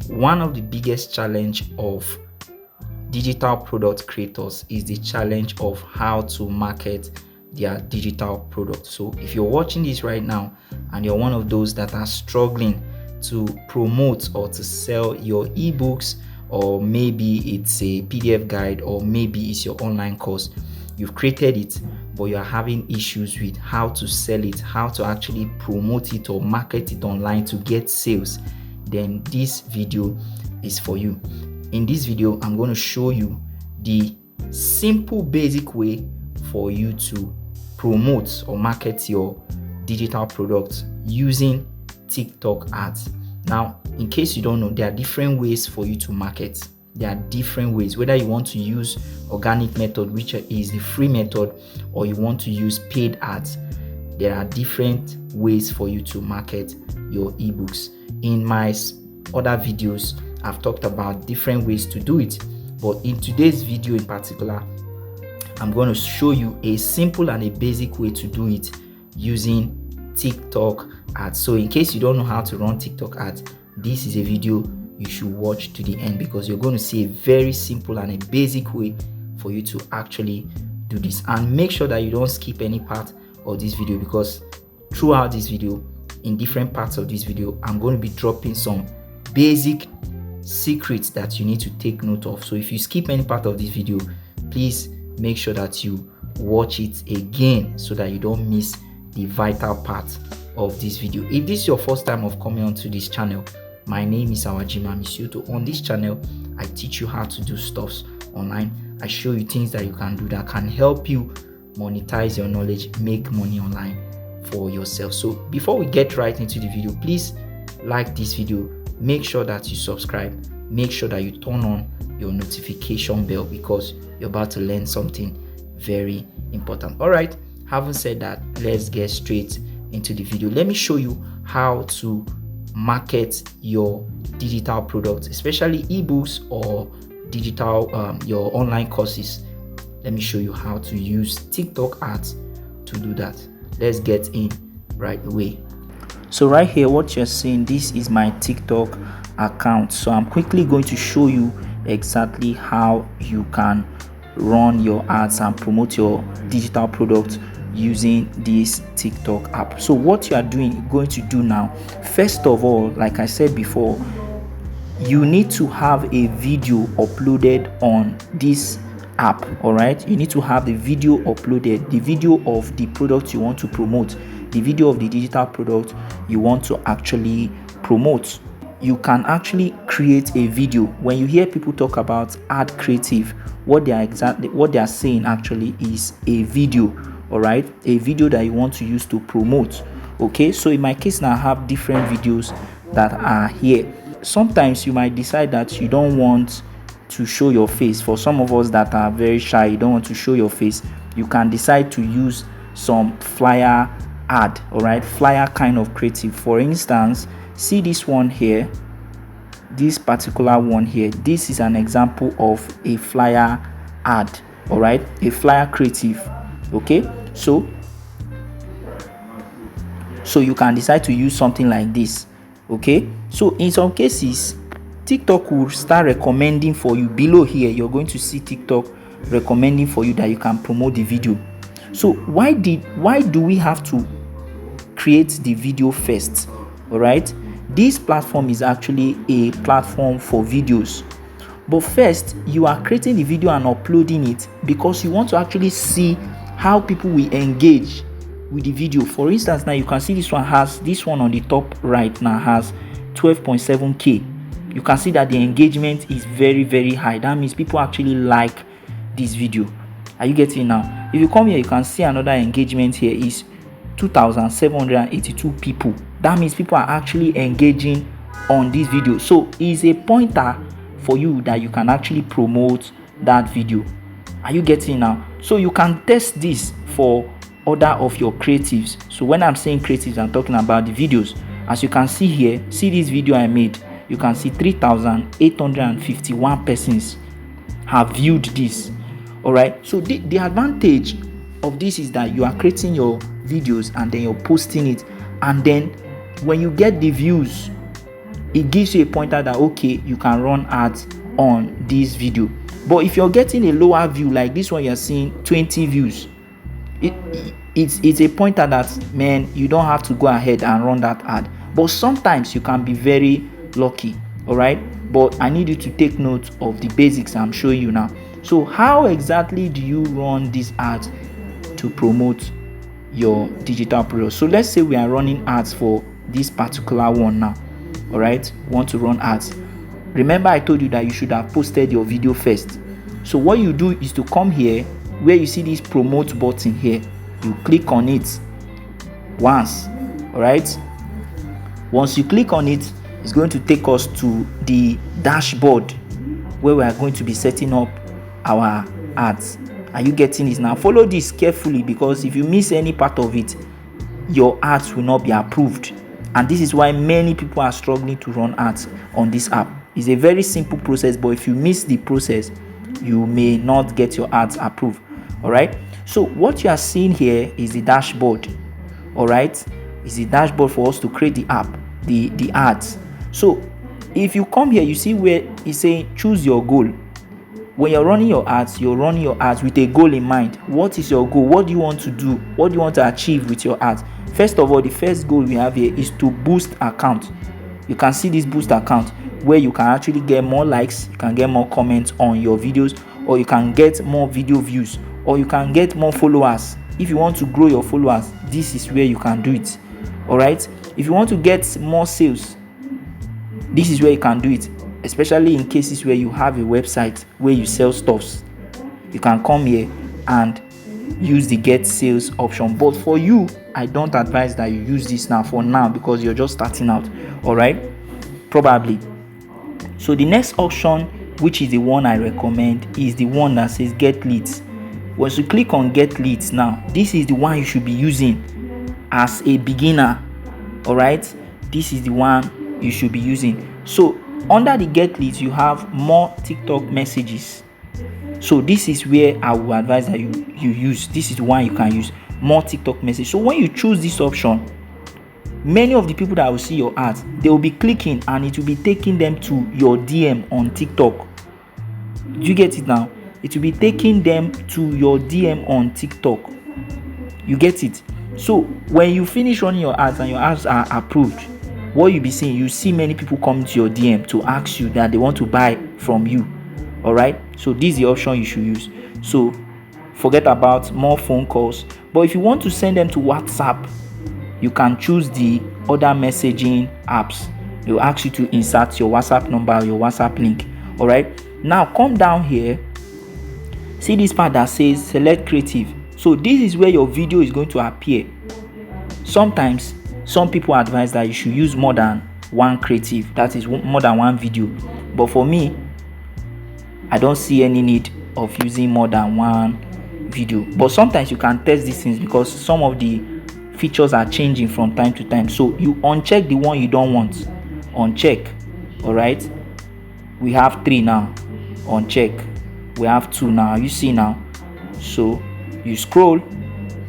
One of the biggest challenge of digital product creators is the challenge of how to market their digital product. So if you're watching this right now and you're one of those that are struggling to promote or to sell your ebooks, or maybe it's a PDF guide, or maybe it's your online course, you've created it but you're having issues with how to sell it, how to actually promote it or market it online to get sales, then this video is for you. In this video, I'm going to show you the simple basic way for you to promote or market your digital products using TikTok ads. Now, in case you don't know, there are different ways for you to market. There are different ways, whether you want to use organic method, which is the free method, or you want to use paid ads. There are different ways for you to market your ebooks. In my other videos, I've talked about different ways to do it, but in today's video in particular, I'm going to show you a simple and a basic way to do it using TikTok ads. So in case you don't know how to run TikTok ads, this is a video you should watch to the end, because you're going to see a very simple and a basic way for you to actually do this. And make sure that you don't skip any part of this video, because throughout this video, in different parts of this video, I'm going to be dropping some basic secrets that you need to take note of. So if you skip any part of this video, please make sure that you watch it again so that you don't miss the vital part of this video. If this is your first time of coming onto this channel, my name is Awajima Misuto. On this channel, I teach you how to do stuffs online. I show you things that you can do that can help you monetize your knowledge, make money online for yourself. So before we get right into the video, please like this video, make sure that you subscribe, make sure that you turn on your notification bell, because you're about to learn something very important. All right, having said that, let's get straight into the video. Let me show you how to market your digital products, especially ebooks or digital your online courses. Let me show you how to use TikTok ads to do that. Let's get in right away. So right here, what you're seeing, this is my TikTok account. So I'm quickly going to show you exactly how you can run your ads and promote your digital product using this TikTok app. So what you are going to do now, first of all, like I said before, you need to have a video uploaded on this app. All right, you need to have the video uploaded, the video of the product you want to promote, the video of the digital product you want to actually promote. You can actually create a video. When you hear people talk about ad creative, what they are saying actually is a video. All right, a video that you want to use to promote. Okay, so in my case now, I have different videos that are here. Sometimes you might decide that you don't want to show your face. For some of us that are very shy, you don't want to show your face, you can decide to use some flyer ad. All right, flyer kind of creative. For instance, see this one here, this particular one here. This is an example of a flyer ad. All right, a flyer creative. Okay, so you can decide to use something like this. Okay, so in some cases, TikTok will start recommending for you. Below here, you're going to see TikTok recommending for you that you can promote the video. So why do we have to create the video first? All right, this platform is actually a platform for videos, but first you are creating the video and uploading it because you want to actually see how people will engage with the video. For instance, now you can see this one on the top right now has 12.7k. You can see that the engagement is very, very high. That means people actually like this video. Are you getting it now? If you come here, you can see another engagement here is 2,782 people. That means people are actually engaging on this video. So it's a pointer for you that you can actually promote that video. Are you getting it now? So you can test this for other of your creatives. So when I'm saying creatives, I'm talking about the videos. As you can see here, see this video I made. You can see 3,851 persons have viewed this. All right, so the advantage of this is that you are creating your videos and then you're posting it, and then when you get the views it gives you a pointer that okay, you can run ads on this video. But if you're getting a lower view like this one, you're seeing 20 views, it's a pointer that, man, you don't have to go ahead and run that ad. But sometimes you can be very lucky. All right, but I need you to take note of the basics I'm showing you now. So how exactly do you run these ads to promote your digital product? So let's say we are running ads for this particular one now. All right, want to run ads. Remember I told you that you should have posted your video first. So what you do is to come here where you see this promote button here. You click on it once. All right, once you click on it, it's going to take us to the dashboard where we are going to be setting up our ads. Are you getting this now? Follow this carefully, because if you miss any part of it, your ads will not be approved. And this is why many people are struggling to run ads on this app. It's a very simple process, but if you miss the process, you may not get your ads approved. All right, so what you are seeing here is the dashboard. All right, it's the dashboard for us to create the app, the ads. So if you come here, you see where it's saying choose your goal. When you're running your ads with a goal in mind. What is your goal? What do you want to do? What do you want to achieve with your ads? First of all, the first goal we have here is to boost account. You can see this boost account where you can actually get more likes, you can get more comments on your videos, or you can get more video views, or you can get more followers. If you want to grow your followers, this is where you can do it. All right, if you want to get more sales, this is where you can do it, especially in cases where you have a website where you sell stuffs. You can come here and use the get sales option. But for you, I don't advise that you use this now for now, because you're just starting out. All right, probably. So the next option, which is the one I recommend, is the one that says get leads. Once you click on get leads now, this is the one you should be using as a beginner. All right, this is the one you should be using. So under the get leads, you have more TikTok messages. So this is where I will advise that you use. This is the one you can use, more TikTok message. So when you choose this option, many of the people that will see your ads, they will be clicking and it will be taking them to your DM on TikTok. Do you get it now? It will be taking them to your DM on TikTok. You get it? So when you finish running your ads and your ads are approved, what you'll be seeing, you see many people come to your DM to ask you that they want to buy from you. All right, so this is the option you should use. So forget about more phone calls, but if you want to send them to WhatsApp, you can choose the other messaging apps. They'll ask you to insert your WhatsApp number or your WhatsApp link. All right, now come down here, see this part that says select creative. So this is where your video is going to appear. Sometimes some people advise that you should use more than one creative, that is more than one video. But for me, I don't see any need of using more than one video. But sometimes you can test these things, because some of the features are changing from time to time. So you uncheck the one you don't want. Uncheck. All right, we have 3 now. Uncheck. We have 2 now. You see now. So you scroll,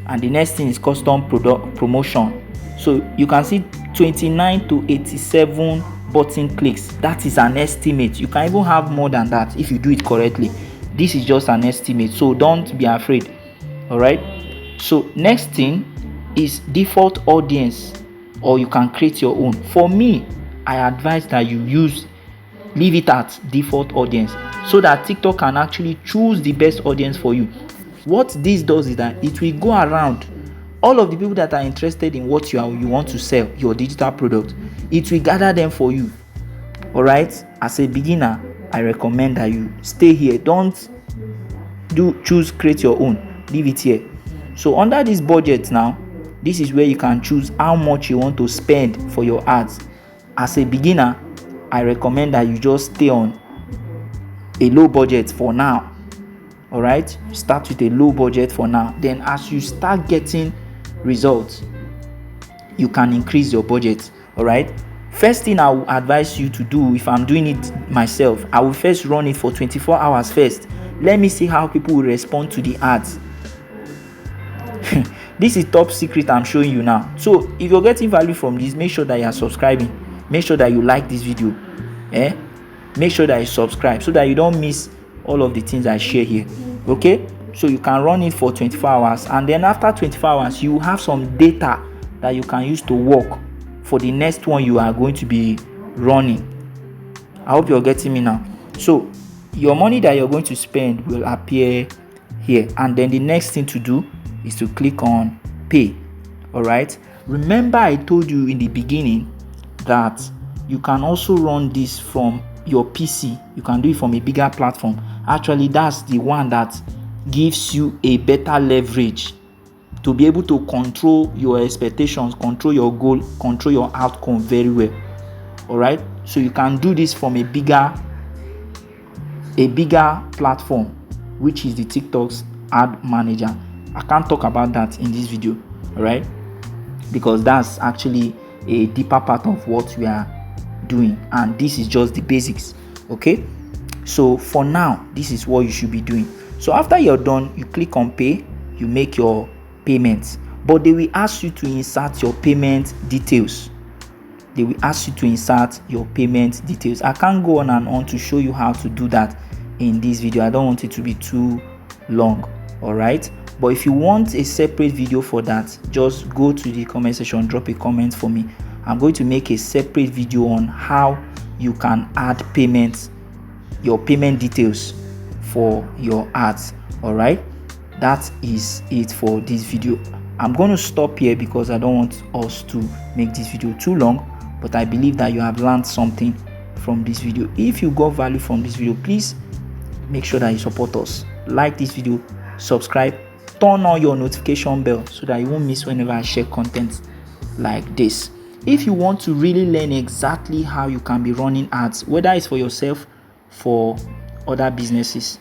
and the next thing is custom product promotion. So you can see 29 to 87 button clicks. That is an estimate. You can even have more than that if you do it correctly. This is just an estimate, so don't be afraid. All right, so next thing is default audience, or you can create your own. For me, I advise that you leave it at default audience, so that TikTok can actually choose the best audience for you. What this does is that it will go around all of the people that are interested in what you want to sell, your digital product. It will gather them for you. All right, as a beginner, I recommend that you stay here. Don't choose create your own. Leave it here. So under this budget now, this is where you can choose how much you want to spend for your ads. As a beginner, I recommend that you just stay on a low budget for now. All right, start with a low budget for now. Then as you start getting results, you can increase your budget. All right, first thing I will advise you to do, if I'm doing it myself, I will first run it for 24 hours first. Let me see how people will respond to the ads. This is top secret I'm showing you now. So if you're getting value from this, make sure that you are subscribing. make sure that you like this video, make sure that you subscribe so that you don't miss all of the things I share here. Okay, so you can run it for 24 hours, and then after 24 hours you have some data that you can use to work for the next one you are going to be running. I hope you're getting me now. So your money that you're going to spend will appear here, and then the next thing to do is to click on pay. All right, remember I told you in the beginning that you can also run this from your PC. You can do it from a bigger platform. Actually, that's the one that gives you a better leverage to be able to control your expectations, control your goal, control your outcome very well. All right, so you can do this from a bigger platform, which is the TikTok's ad manager. I can't talk about that in this video, all right, because that's actually a deeper part of what we are doing, and this is just the basics. Okay, so for now, this is what you should be doing. So after you're done, you click on pay, you make your payments, but they will ask you to insert your payment details. I can't go on and on to show you how to do that in this video. I don't want it to be too long, all right, but if you want a separate video for that, just go to the comment section, drop a comment for me. I'm going to make a separate video on how you can add payments, your payment details for your ads. All right, that is it for this video. I'm going to stop here because I don't want us to make this video too long, but I believe that you have learned something from this video. If you got value from this video, please make sure that you support us. Like this video, subscribe, turn on your notification bell so that you won't miss whenever I share content like this. If you want to really learn exactly how you can be running ads, whether it's for yourself, for other businesses,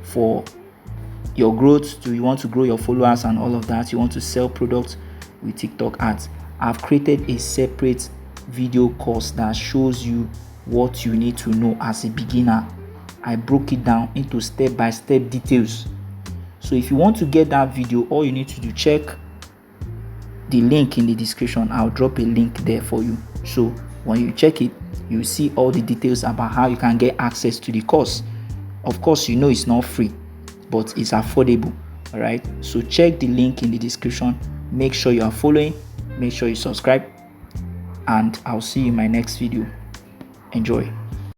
for your growth, you want to grow your followers and all of that, you want to sell products with TikTok ads, I've created a separate video course that shows you what you need to know as a beginner. I broke it down into step-by-step details. So if you want to get that video, all you need to do, check the link in the description. I'll drop a link there for you. So when you check it, you see all the details about how you can get access to the course. Of course, you know it's not free, but it's affordable. All right, so check the link in the description. Make sure you are following, make sure you subscribe, and I'll see you in my next video. Enjoy.